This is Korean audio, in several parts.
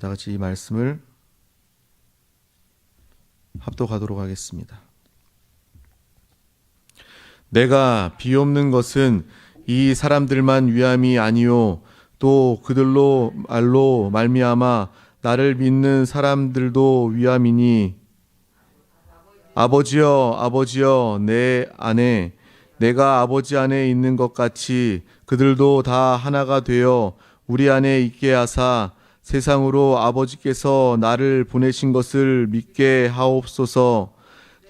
다 같이 이 말씀을 합독하도록 하겠습니다. 내가 비옵는 것은 이 사람들만 위함이 아니요 또 그들로 말로 말미암아 나를 믿는 사람들도 위함이니 아버지여 아버지여 내 안에 내가 아버지 안에 있는 것 같이 그들도 다 하나가 되어 우리 안에 있게 하사 세상으로 아버지께서 나를 보내신 것을 믿게 하옵소서.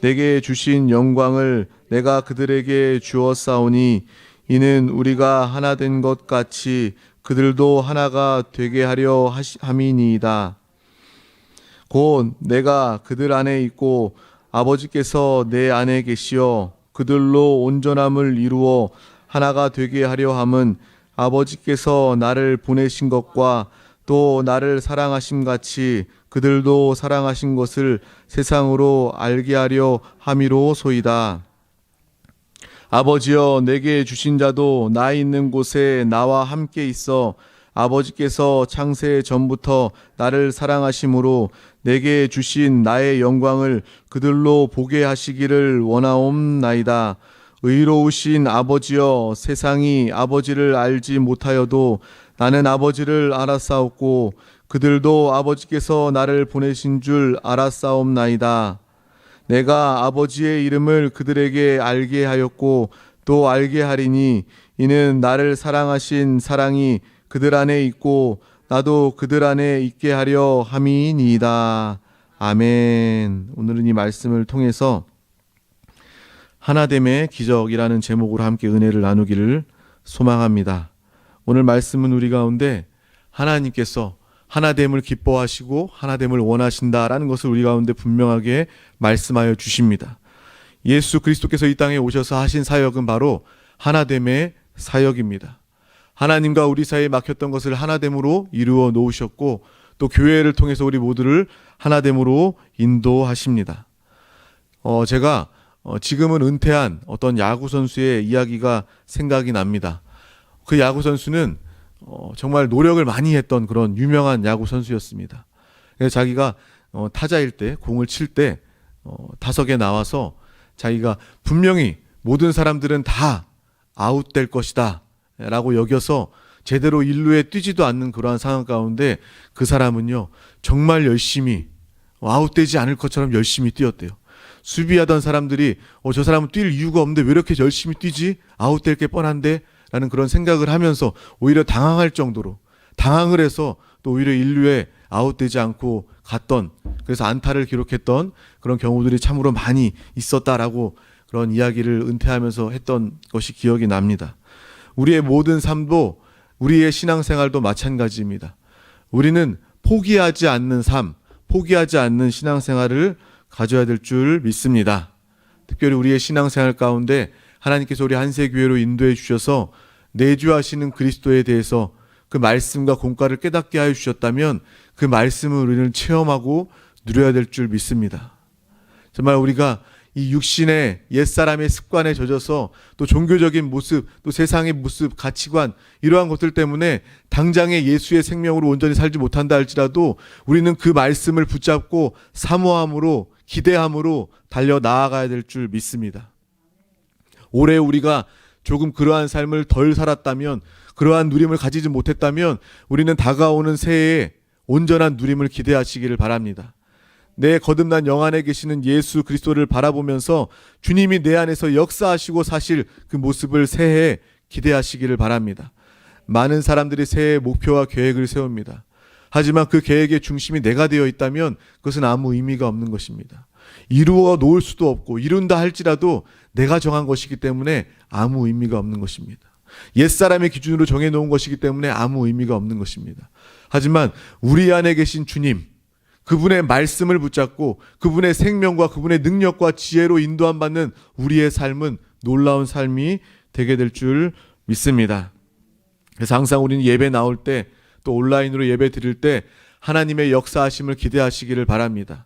내게 주신 영광을 내가 그들에게 주었사오니 이는 우리가 하나 된 것 같이 그들도 하나가 되게 하려 함이니이다. 곧 내가 그들 안에 있고 아버지께서 내 안에 계시어 그들로 온전함을 이루어 하나가 되게 하려 함은 아버지께서 나를 보내신 것과 또 나를 사랑하심 같이 그들도 사랑하신 것을 세상으로 알게 하려 함이로소이다. 아버지여 내게 주신 자도 나 있는 곳에 나와 함께 있어 아버지께서 창세 전부터 나를 사랑하심으로 내게 주신 나의 영광을 그들로 보게 하시기를 원하옵나이다. 의로우신 아버지여 세상이 아버지를 알지 못하여도 나는 아버지를 알았사옵고 그들도 아버지께서 나를 보내신 줄 알았사옵나이다. 내가 아버지의 이름을 그들에게 알게 하였고 또 알게 하리니 이는 나를 사랑하신 사랑이 그들 안에 있고 나도 그들 안에 있게 하려 함이니이다. 아멘. 오늘은 이 말씀을 통해서 하나됨의 기적이라는 제목으로 함께 은혜를 나누기를 소망합니다. 오늘 말씀은 우리 가운데 하나님께서 하나됨을 기뻐하시고 하나됨을 원하신다라는 것을 우리 가운데 분명하게 말씀하여 주십니다. 예수 그리스도께서 이 땅에 오셔서 하신 사역은 바로 하나됨의 사역입니다. 하나님과 우리 사이에 막혔던 것을 하나됨으로 이루어 놓으셨고 또 교회를 통해서 우리 모두를 하나됨으로 인도하십니다. 제가 지금은 은퇴한 어떤 야구 선수의 이야기가 생각이 납니다. 그 야구 선수는 정말 노력을 많이 했던 그런 유명한 야구 선수였습니다. 그래서 자기가 타자일 때 공을 칠 때 타석에 나와서 자기가 분명히 모든 사람들은 다 아웃될 것이다 라고 여겨서 제대로 일루에 뛰지도 않는 그러한 상황 가운데 그 사람은요 정말 열심히 아웃되지 않을 것처럼 열심히 뛰었대요. 수비하던 사람들이 저 사람은 뛸 이유가 없는데 왜 이렇게 열심히 뛰지? 아웃될 게 뻔한데? 라는 그런 생각을 하면서 오히려 당황할 정도로 당황을 해서 또 오히려 인류에 아웃되지 않고 갔던, 그래서 안타를 기록했던 그런 경우들이 참으로 많이 있었다라고 그런 이야기를 은퇴하면서 했던 것이 기억이 납니다. 우리의 모든 삶도 우리의 신앙생활도 마찬가지입니다. 우리는 포기하지 않는 삶, 포기하지 않는 신앙생활을 가져야 될 줄 믿습니다. 특별히 우리의 신앙생활 가운데 하나님께서 우리 한세교회로 인도해 주셔서 내주하시는 그리스도에 대해서 그 말씀과 공과를 깨닫게 하여 주셨다면 그 말씀을 우리는 체험하고 누려야 될 줄 믿습니다. 정말 우리가 이 육신의 옛사람의 습관에 젖어서 또 종교적인 모습, 또 세상의 모습, 가치관 이러한 것들 때문에 당장의 예수의 생명으로 온전히 살지 못한다 할지라도 우리는 그 말씀을 붙잡고 사모함으로 기대함으로 달려 나아가야 될 줄 믿습니다. 올해 우리가 조금 그러한 삶을 덜 살았다면, 그러한 누림을 가지지 못했다면 우리는 다가오는 새해에 온전한 누림을 기대하시기를 바랍니다. 내 거듭난 영 안에 계시는 예수 그리스도를 바라보면서 주님이 내 안에서 역사하시고 사실 그 모습을 새해에 기대하시기를 바랍니다. 많은 사람들이 새해 목표와 계획을 세웁니다. 하지만 그 계획의 중심이 내가 되어 있다면 그것은 아무 의미가 없는 것입니다. 이루어 놓을 수도 없고 이룬다 할지라도 내가 정한 것이기 때문에 아무 의미가 없는 것입니다. 옛사람의 기준으로 정해놓은 것이기 때문에 아무 의미가 없는 것입니다. 하지만 우리 안에 계신 주님, 그분의 말씀을 붙잡고 그분의 생명과 그분의 능력과 지혜로 인도함 받는 우리의 삶은 놀라운 삶이 되게 될 줄 믿습니다. 그래서 항상 우리는 예배 나올 때 또 온라인으로 예배 드릴 때 하나님의 역사하심을 기대하시기를 바랍니다.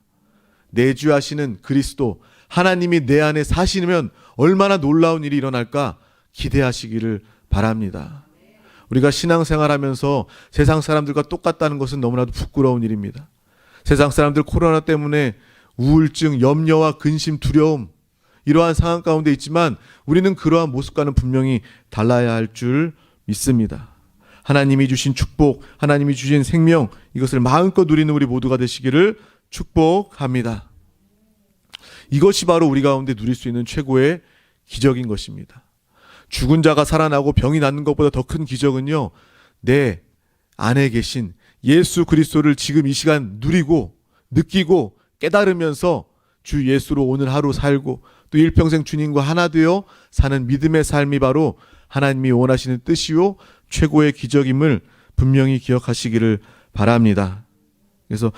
내주하시는 그리스도, 하나님이 내 안에 사시면 얼마나 놀라운 일이 일어날까 기대하시기를 바랍니다. 우리가 신앙생활하면서 세상 사람들과 똑같다는 것은 너무나도 부끄러운 일입니다. 세상 사람들 코로나 때문에 우울증, 염려와 근심, 두려움 이러한 상황 가운데 있지만 우리는 그러한 모습과는 분명히 달라야 할 줄 믿습니다. 하나님이 주신 축복, 하나님이 주신 생명, 이것을 마음껏 누리는 우리 모두가 되시기를 축복합니다. 이것이 바로 우리 가운데 누릴 수 있는 최고의 기적인 것입니다. 죽은 자가 살아나고 병이 낫는 것보다 더 큰 기적은요, 내 안에 계신 예수 그리스도를 지금 이 시간 누리고 느끼고 깨달으면서 주 예수로 오늘 하루 살고 또 일평생 주님과 하나 되어 사는 믿음의 삶이 바로 하나님이 원하시는 뜻이요 최고의 기적임을 분명히 기억하시기를 바랍니다. 그래서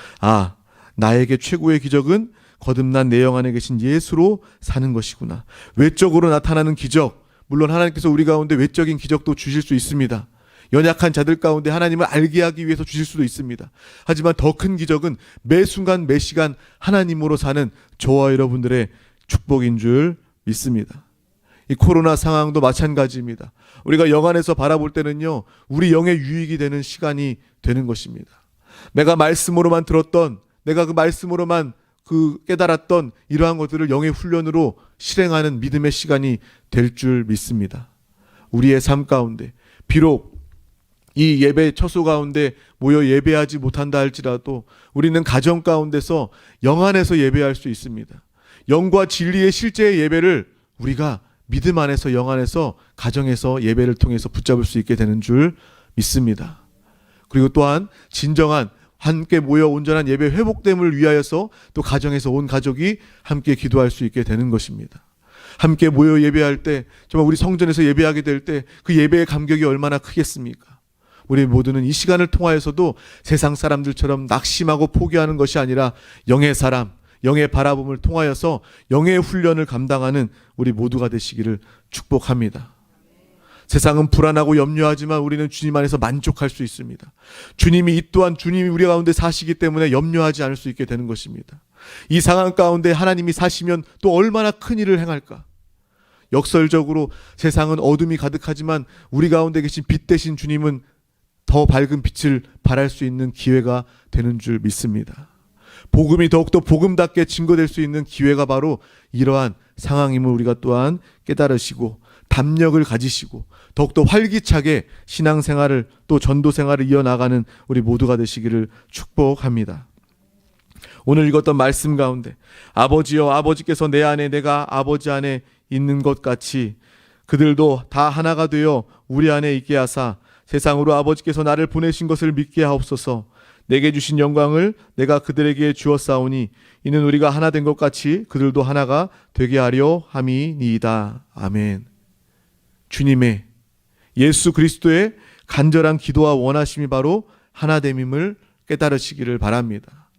나에게 최고의 기적은 거듭난 내 영 안에 계신 예수로 사는 것이구나. 외적으로 나타나는 기적, 물론 하나님께서 우리 가운데 외적인 기적도 주실 수 있습니다. 연약한 자들 가운데 하나님을 알게 하기 위해서 주실 수도 있습니다. 하지만 더 큰 기적은 매 순간 매 시간 하나님으로 사는 저와 여러분들의 축복인 줄 믿습니다. 이 코로나 상황도 마찬가지입니다. 우리가 영 안에서 바라볼 때는요, 우리 영의 유익이 되는 시간이 되는 것입니다. 내가 말씀으로만 들었던, 내가 그 말씀으로만 깨달았던 이러한 것들을 영의 훈련으로 실행하는 믿음의 시간이 될 줄 믿습니다. 우리의 삶 가운데 비록 이 예배 처소 가운데 모여 예배하지 못한다 할지라도 우리는 가정 가운데서 영 안에서 예배할 수 있습니다. 영과 진리의 실제의 예배를 우리가 믿음 안에서 영 안에서 가정에서 예배를 통해서 붙잡을 수 있게 되는 줄 믿습니다. 그리고 또한 진정한 함께 모여 온전한 예배 회복됨을 위하여서 또 가정에서 온 가족이 함께 기도할 수 있게 되는 것입니다. 함께 모여 예배할 때, 정말 우리 성전에서 예배하게 될 때 그 예배의 감격이 얼마나 크겠습니까? 우리 모두는 이 시간을 통하여서도 세상 사람들처럼 낙심하고 포기하는 것이 아니라 영의 사람, 영의 바라봄을 통하여서 영의 훈련을 감당하는 우리 모두가 되시기를 축복합니다. 세상은 불안하고 염려하지만 우리는 주님 안에서 만족할 수 있습니다. 주님이 이 또한 주님이 우리 가운데 사시기 때문에 염려하지 않을 수 있게 되는 것입니다. 이 상황 가운데 하나님이 사시면 또 얼마나 큰 일을 행할까? 역설적으로 세상은 어둠이 가득하지만 우리 가운데 계신 빛 대신 주님은 더 밝은 빛을 발할 수 있는 기회가 되는 줄 믿습니다. 복음이 더욱더 복음답게 증거될 수 있는 기회가 바로 이러한 상황임을 우리가 또한 깨달으시고 담력을 가지시고 더욱더 활기차게 신앙생활을 또 전도생활을 이어나가는 우리 모두가 되시기를 축복합니다. 오늘 읽었던 말씀 가운데 아버지여 아버지께서 내 안에 내가 아버지 안에 있는 것 같이 그들도 다 하나가 되어 우리 안에 있게 하사 세상으로 아버지께서 나를 보내신 것을 믿게 하옵소서. 내게 주신 영광을 내가 그들에게 주었사오니 이는 우리가 하나 된 것 같이 그들도 하나가 되게 하려 함이니이다. 아멘. 주님의 예수 그리스도의 간절한 기도와 원하심이 바로 하나됨임을 깨달으시기를 바랍니다.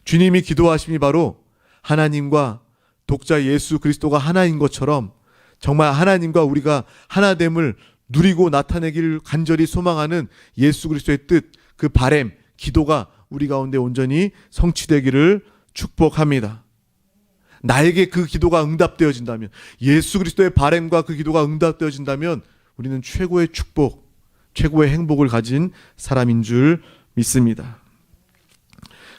주님이 기도하심이 바로 하나님과 독자 예수 그리스도가 하나인 것처럼 정말 하나님과 우리가 하나됨을 누리고 나타내기를 간절히 소망하는 예수 그리스도의 뜻, 그 바램, 기도가 우리 가운데 온전히 성취되기를 축복합니다. 나에게 그 기도가 응답되어진다면, 예수 그리스도의 바램과 그 기도가 응답되어진다면 우리는 최고의 축복, 최고의 행복을 가진 사람인 줄 믿습니다.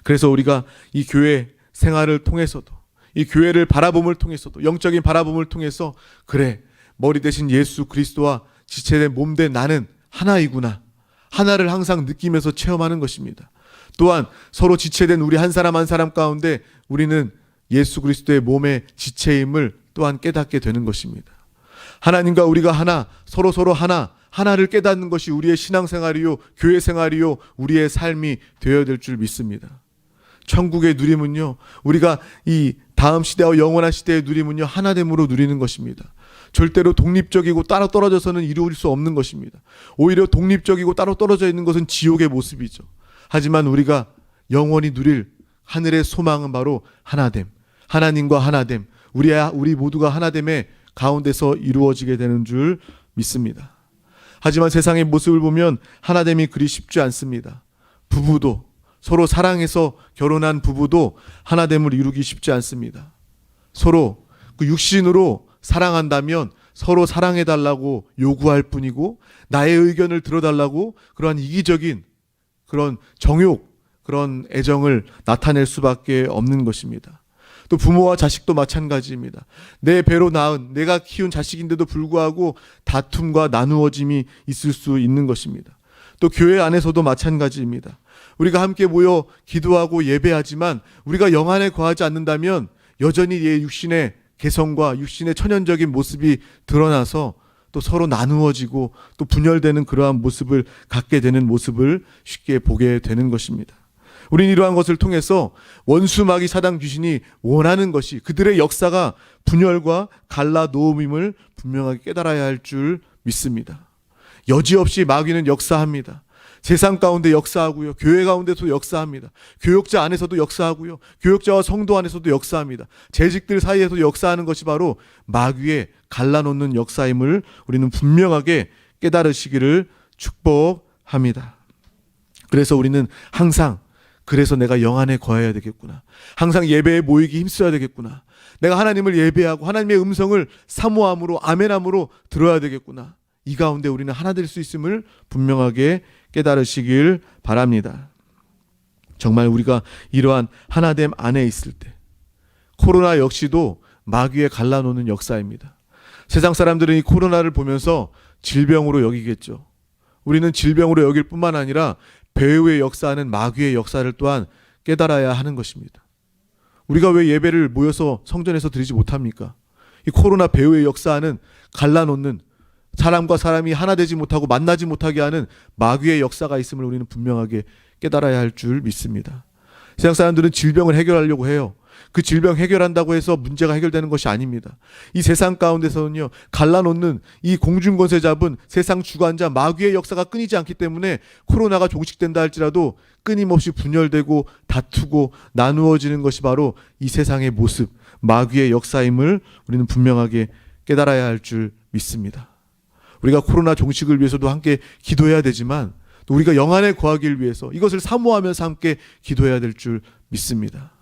그래서 우리가 이 교회 생활을 통해서도, 이 교회를 바라봄을 통해서도, 영적인 바라봄을 통해서 그래, 머리 대신 예수 그리스도와 지체된 몸된 나는 하나이구나, 하나를 항상 느끼면서 체험하는 것입니다. 또한 서로 지체된 우리 한 사람 한 사람 가운데 우리는 예수 그리스도의 몸의 지체임을 또한 깨닫게 되는 것입니다. 하나님과 우리가 하나, 서로 하나를 깨닫는 것이 우리의 신앙생활이요, 교회 생활이요, 우리의 삶이 되어야 될 줄 믿습니다. 천국의 누림은요, 우리가 이 다음 시대와 영원한 시대의 누림은요, 하나됨으로 누리는 것입니다. 절대로 독립적이고 따로 떨어져서는 이루어질 수 없는 것입니다. 오히려 독립적이고 따로 떨어져 있는 것은 지옥의 모습이죠. 하지만 우리가 영원히 누릴 하늘의 소망은 바로 하나됨, 하나님과 하나됨, 우리 모두가 하나됨의 가운데서 이루어지게 되는 줄 믿습니다. 하지만 세상의 모습을 보면 하나됨이 그리 쉽지 않습니다. 부부도, 서로 사랑해서 결혼한 부부도 하나됨을 이루기 쉽지 않습니다. 서로 그 육신으로 사랑한다면 서로 사랑해달라고 요구할 뿐이고 나의 의견을 들어달라고 그러한 이기적인 그런 정욕, 그런 애정을 나타낼 수밖에 없는 것입니다. 또 부모와 자식도 마찬가지입니다. 내 배로 낳은 내가 키운 자식인데도 불구하고 다툼과 나누어짐이 있을 수 있는 것입니다. 또 교회 안에서도 마찬가지입니다. 우리가 함께 모여 기도하고 예배하지만 우리가 영 안에 거하지 않는다면 여전히 이 육신의 개성과 육신의 천연적인 모습이 드러나서 또 서로 나누어지고 또 분열되는 그러한 모습을 갖게 되는 모습을 쉽게 보게 되는 것입니다. 우리는 이러한 것을 통해서 원수 마귀 사단 귀신이 원하는 것이 그들의 역사가 분열과 갈라 놓음임을 분명하게 깨달아야 할 줄 믿습니다. 여지없이 마귀는 역사합니다. 세상 가운데 역사하고요. 교회 가운데도 역사합니다. 교역자 안에서도 역사하고요. 교역자와 성도 안에서도 역사합니다. 재직들 사이에서도 역사하는 것이 바로 마귀의 갈라놓는 역사임을 우리는 분명하게 깨달으시기를 축복합니다. 그래서 우리는 항상 그래서 내가 영 안에 거해야 되겠구나. 항상 예배에 모이기 힘써야 되겠구나. 내가 하나님을 예배하고 하나님의 음성을 사모함으로 아멘함으로 들어야 되겠구나. 이 가운데 우리는 하나 될 수 있음을 분명하게 깨달으시길 바랍니다. 정말 우리가 이러한 하나됨 안에 있을 때 코로나 역시도 마귀의 갈라놓는 역사입니다. 세상 사람들은 이 코로나를 보면서 질병으로 여기겠죠. 우리는 질병으로 여길 뿐만 아니라 배후의 역사하는 마귀의 역사를 또한 깨달아야 하는 것입니다. 우리가 왜 예배를 모여서 성전에서 드리지 못합니까? 이 코로나 배후의 역사하는 갈라놓는 사람과 사람이 하나 되지 못하고 만나지 못하게 하는 마귀의 역사가 있음을 우리는 분명하게 깨달아야 할 줄 믿습니다. 세상 사람들은 질병을 해결하려고 해요. 그 질병 해결한다고 해서 문제가 해결되는 것이 아닙니다. 이 세상 가운데서는요, 갈라놓는 이 공중권세 잡은 세상 주관자 마귀의 역사가 끊이지 않기 때문에 코로나가 종식된다 할지라도 끊임없이 분열되고 다투고 나누어지는 것이 바로 이 세상의 모습, 마귀의 역사임을 우리는 분명하게 깨달아야 할 줄 믿습니다. 우리가 코로나 종식을 위해서도 함께 기도해야 되지만 또 우리가 영 안에 거하기를 위해서 이것을 사모하면서 함께 기도해야 될 줄 믿습니다.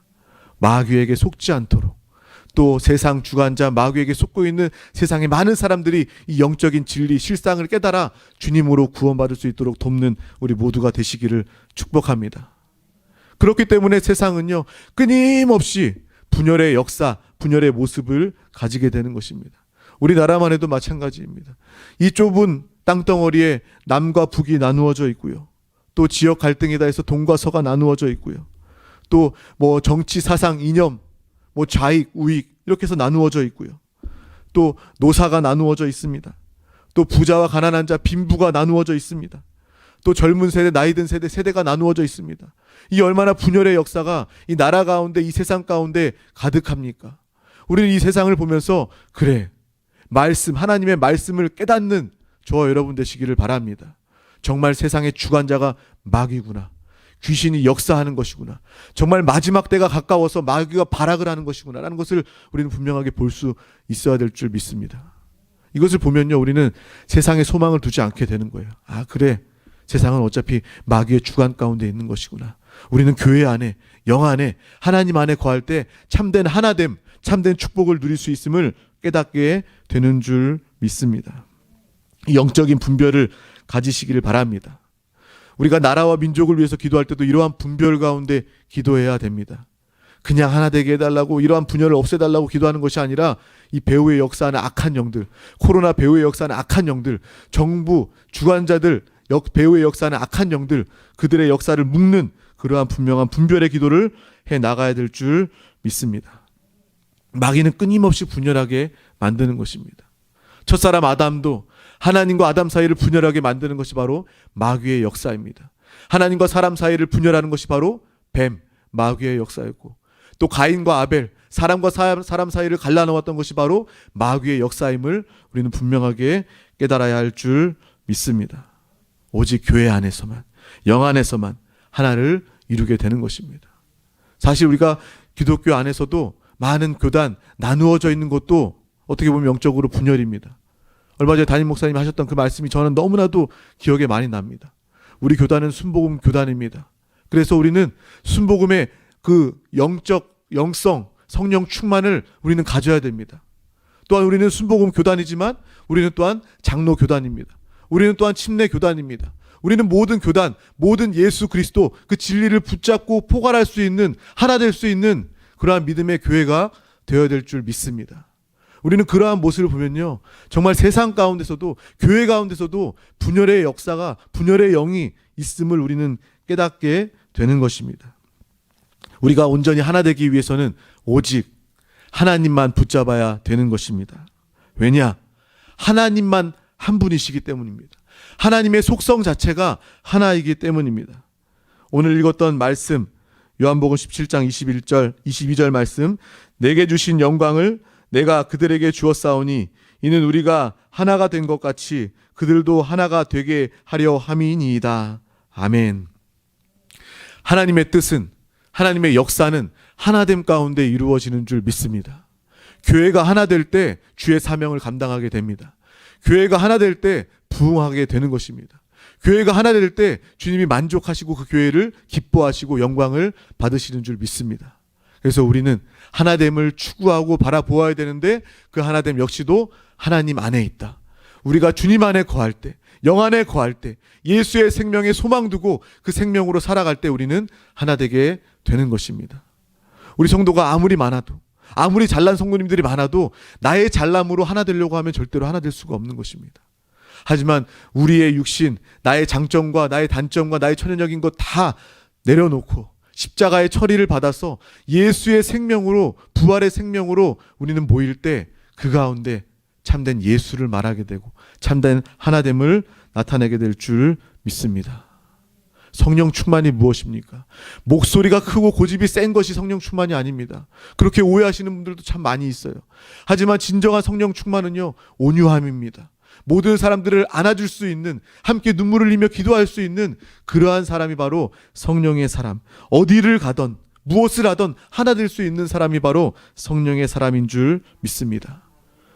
마귀에게 속지 않도록 또 세상 주관자 마귀에게 속고 있는 세상의 많은 사람들이 이 영적인 진리 실상을 깨달아 주님으로 구원받을 수 있도록 돕는 우리 모두가 되시기를 축복합니다. 그렇기 때문에 세상은요, 끊임없이 분열의 역사, 분열의 모습을 가지게 되는 것입니다. 우리나라만 해도 마찬가지입니다. 이 좁은 땅덩어리에 남과 북이 나누어져 있고요. 또 지역 갈등이다 해서 동과 서가 나누어져 있고요. 또 뭐 정치, 사상, 이념, 뭐 좌익, 우익 이렇게 해서 나누어져 있고요. 또 노사가 나누어져 있습니다. 또 부자와 가난한 자, 빈부가 나누어져 있습니다. 또 젊은 세대, 나이 든 세대, 세대가 나누어져 있습니다. 이 얼마나 분열의 역사가 이 나라 가운데, 이 세상 가운데 가득합니까? 우리는 이 세상을 보면서 그래, 말씀, 하나님의 말씀을 깨닫는 저와 여러분 되시기를 바랍니다. 정말 세상의 주관자가 마귀구나. 귀신이 역사하는 것이구나. 정말 마지막 때가 가까워서 마귀가 발악을 하는 것이구나 라는 것을 우리는 분명하게 볼 수 있어야 될 줄 믿습니다. 이것을 보면요, 우리는 세상에 소망을 두지 않게 되는 거예요. 아, 그래, 세상은 어차피 마귀의 주관 가운데 있는 것이구나. 우리는 교회 안에, 영 안에, 하나님 안에 거할 때 참된 하나됨, 참된 축복을 누릴 수 있음을 깨닫게 되는 줄 믿습니다. 영적인 분별을 가지시기를 바랍니다. 우리가 나라와 민족을 위해서 기도할 때도 이러한 분별 가운데 기도해야 됩니다. 그냥 하나 되게 해달라고, 이러한 분열을 없애달라고 기도하는 것이 아니라 이 배후의 역사하는 악한 영들, 코로나 배후의 역사하는 악한 영들, 정부, 주관자들, 배후의 역사하는 악한 영들, 그들의 역사를 묶는 그러한 분명한 분별의 기도를 해 나가야 될 줄 믿습니다. 마귀는 끊임없이 분열하게 만드는 것입니다. 첫사람 아담도 하나님과 아담 사이를 분열하게 만드는 것이 바로 마귀의 역사입니다. 하나님과 사람 사이를 분열하는 것이 바로 뱀, 마귀의 역사였고, 또 가인과 아벨, 사람과 사람 사이를 갈라놓았던 것이 바로 마귀의 역사임을 우리는 분명하게 깨달아야 할 줄 믿습니다. 오직 교회 안에서만, 영 안에서만 하나를 이루게 되는 것입니다. 사실 우리가 기독교 안에서도 많은 교단 나누어져 있는 것도 어떻게 보면 영적으로 분열입니다. 얼마 전에 담임 목사님이 하셨던 그 말씀이 저는 너무나도 기억에 많이 납니다. 우리 교단은 순복음 교단입니다. 그래서 우리는 순복음의 그 영적, 영성, 성령 충만을 우리는 가져야 됩니다. 또한 우리는 순복음 교단이지만 우리는 또한 장로 교단입니다. 우리는 또한 침례 교단입니다. 우리는 모든 교단, 모든 예수 그리스도 그 진리를 붙잡고 포괄할 수 있는, 하나 될 수 있는 그러한 믿음의 교회가 되어야 될 줄 믿습니다. 우리는 그러한 모습을 보면요, 정말 세상 가운데서도, 교회 가운데서도 분열의 역사가, 분열의 영이 있음을 우리는 깨닫게 되는 것입니다. 우리가 온전히 하나 되기 위해서는 오직 하나님만 붙잡아야 되는 것입니다. 왜냐? 하나님만 한 분이시기 때문입니다. 하나님의 속성 자체가 하나이기 때문입니다. 오늘 읽었던 말씀, 요한복음 17장 21절, 22절 말씀, 내게 주신 영광을 내가 그들에게 주었사오니 이는 우리가 하나가 된 것 같이 그들도 하나가 되게 하려 함이니이다. 아멘. 하나님의 뜻은, 하나님의 역사는 하나됨 가운데 이루어지는 줄 믿습니다. 교회가 하나 될 때 주의 사명을 감당하게 됩니다. 교회가 하나 될 때 부흥하게 되는 것입니다. 교회가 하나 될 때 주님이 만족하시고 그 교회를 기뻐하시고 영광을 받으시는 줄 믿습니다. 그래서 우리는 하나됨을 추구하고 바라보아야 되는데 그 하나됨 역시도 하나님 안에 있다. 우리가 주님 안에 거할 때, 영 안에 거할 때, 예수의 생명에 소망 두고 그 생명으로 살아갈 때 우리는 하나 되게 되는 것입니다. 우리 성도가 아무리 많아도, 아무리 잘난 성도님들이 많아도 나의 잘남으로 하나 되려고 하면 절대로 하나 될 수가 없는 것입니다. 하지만 우리의 육신, 나의 장점과 나의 단점과 나의 천연적인 것 다 내려놓고 십자가의 처리를 받아서 예수의 생명으로, 부활의 생명으로 우리는 모일 때 그 가운데 참된 예수를 말하게 되고 참된 하나됨을 나타내게 될 줄 믿습니다. 성령 충만이 무엇입니까? 목소리가 크고 고집이 센 것이 성령 충만이 아닙니다. 그렇게 오해하시는 분들도 참 많이 있어요. 하지만 진정한 성령 충만은요, 온유함입니다. 모든 사람들을 안아줄 수 있는, 함께 눈물을 흘리며 기도할 수 있는 그러한 사람이 바로 성령의 사람, 어디를 가던 무엇을 하던 하나 될 수 있는 사람이 바로 성령의 사람인 줄 믿습니다.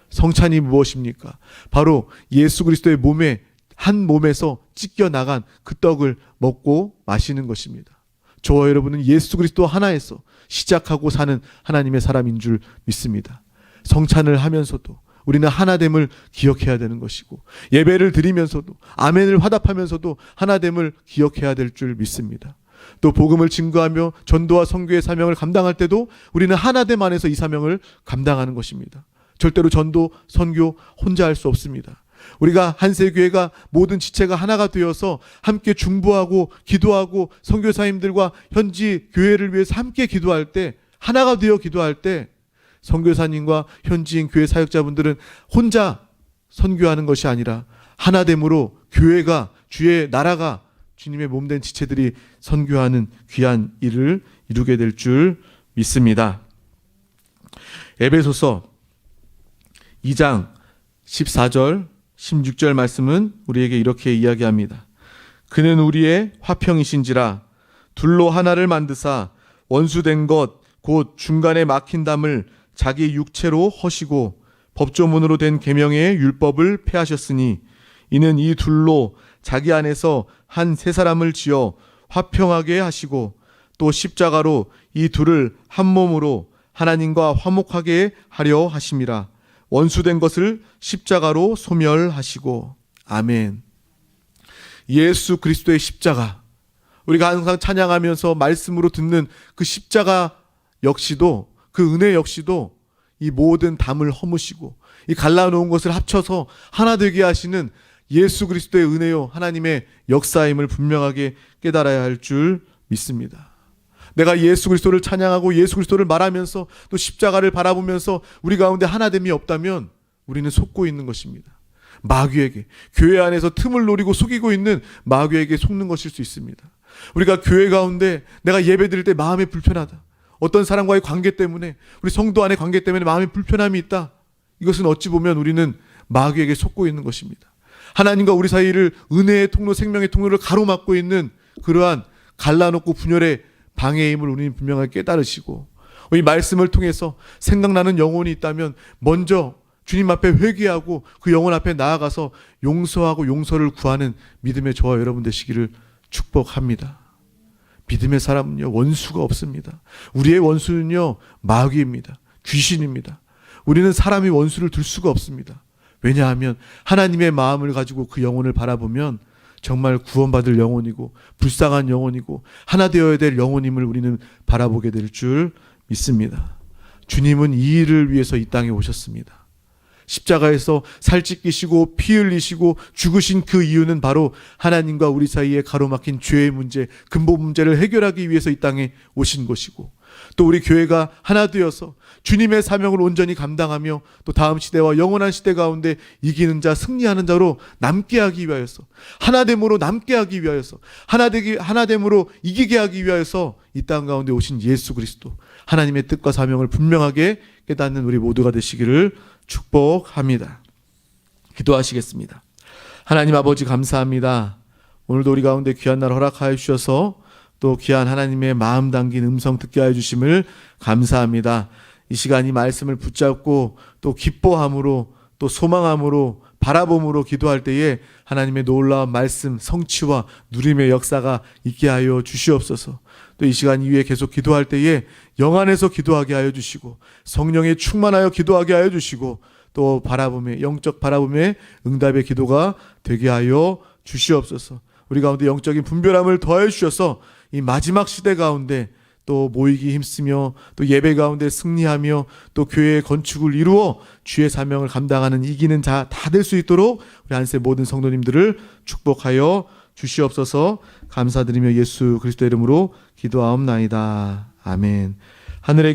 성찬이 무엇입니까? 바로 예수 그리스도의 몸에, 한 몸에서 찢겨 나간 그 떡을 먹고 마시는 것입니다. 저와 여러분은 예수 그리스도 하나에서 시작하고 사는 하나님의 사람인 줄 믿습니다. 성찬을 하면서도 우리는 하나됨을 기억해야 되는 것이고, 예배를 드리면서도, 아멘을 화답하면서도 하나됨을 기억해야 될 줄 믿습니다. 또 복음을 증거하며 전도와 선교의 사명을 감당할 때도 우리는 하나됨 안에서 이 사명을 감당하는 것입니다. 절대로 전도, 선교 혼자 할 수 없습니다. 우리가 한세교회가 모든 지체가 하나가 되어서 함께 중보하고 기도하고 선교사님들과 현지 교회를 위해서 함께 기도할 때, 하나가 되어 기도할 때 선교사님과 현지인 교회 사역자분들은 혼자 선교하는 것이 아니라 하나됨으로 교회가, 주의 나라가, 주님의 몸된 지체들이 선교하는 귀한 일을 이루게 될 줄 믿습니다. 에베소서 2장 14절 16절 말씀은 우리에게 이렇게 이야기합니다. 그는 우리의 화평이신지라 둘로 하나를 만드사 원수된 것 곧 중간에 막힌 담을 자기 육체로 허시고 법조문으로 된 계명의 율법을 폐하셨으니 이는 이 둘로 자기 안에서 한 세 사람을 지어 화평하게 하시고 또 십자가로 이 둘을 한 몸으로 하나님과 화목하게 하려 하심이라. 원수된 것을 십자가로 소멸하시고. 아멘. 예수 그리스도의 십자가, 우리가 항상 찬양하면서 말씀으로 듣는 그 십자가 역시도, 그 은혜 역시도 이 모든 담을 허무시고 이 갈라놓은 것을 합쳐서 하나 되게 하시는 예수 그리스도의 은혜요, 하나님의 역사임을 분명하게 깨달아야 할 줄 믿습니다. 내가 예수 그리스도를 찬양하고 예수 그리스도를 말하면서 또 십자가를 바라보면서 우리 가운데 하나됨이 없다면 우리는 속고 있는 것입니다. 마귀에게, 교회 안에서 틈을 노리고 속이고 있는 마귀에게 속는 것일 수 있습니다. 우리가 교회 가운데 내가 예배 드릴 때 마음이 불편하다, 어떤 사람과의 관계 때문에, 우리 성도 안의 관계 때문에 마음이 불편함이 있다, 이것은 어찌 보면 우리는 마귀에게 속고 있는 것입니다. 하나님과 우리 사이를 은혜의 통로, 생명의 통로를 가로막고 있는 그러한 갈라놓고 분열의 방해임을 우리는 분명하게 깨달으시고, 이 말씀을 통해서 생각나는 영혼이 있다면 먼저 주님 앞에 회개하고 그 영혼 앞에 나아가서 용서하고 용서를 구하는 믿음의 저와 여러분 되시기를 축복합니다. 믿음의 사람은요, 원수가 없습니다. 우리의 원수는요, 마귀입니다. 귀신입니다. 우리는 사람이 원수를 둘 수가 없습니다. 왜냐하면 하나님의 마음을 가지고 그 영혼을 바라보면 정말 구원받을 영혼이고 불쌍한 영혼이고 하나 되어야 될 영혼임을 우리는 바라보게 될 줄 믿습니다. 주님은 이 일을 위해서 이 땅에 오셨습니다. 십자가에서 살찌끼시고 피 흘리시고 죽으신 그 이유는 바로 하나님과 우리 사이에 가로막힌 죄의 문제, 근본 문제를 해결하기 위해서 이 땅에 오신 것이고, 또 우리 교회가 하나 되어서 주님의 사명을 온전히 감당하며 또 다음 시대와 영원한 시대 가운데 이기는 자, 승리하는 자로 남게 하기 위하여서, 하나됨으로 남게 하기 위하여서, 하나됨으로 이기게 하기 위하여서 이 땅 가운데 오신 예수 그리스도, 하나님의 뜻과 사명을 분명하게 깨닫는 우리 모두가 되시기를 축복합니다. 기도하시겠습니다. 하나님 아버지 감사합니다. 오늘도 우리 가운데 귀한 날 허락하여 주셔서 또 귀한 하나님의 마음 담긴 음성 듣게 하여 주심을 감사합니다. 이 시간 이 말씀을 붙잡고 또 기뻐함으로 또 소망함으로 바라봄으로 기도할 때에 하나님의 놀라운 말씀 성취와 누림의 역사가 있게 하여 주시옵소서. 또 이 시간 이후에 계속 기도할 때에 영 안에서 기도하게 하여 주시고 성령에 충만하여 기도하게 하여 주시고 또 바라봄에, 영적 바라봄에 응답의 기도가 되게 하여 주시옵소서. 우리 가운데 영적인 분별함을 더하여 주셔서 이 마지막 시대 가운데 또 모이기 힘쓰며 또 예배 가운데 승리하며 또 교회의 건축을 이루어 주의 사명을 감당하는 이기는 자 다 될 수 있도록 우리 한세 모든 성도님들을 축복하여 주시옵소서. 감사드리며 예수 그리스도의 이름으로 기도하옵나이다. 아멘. 하늘의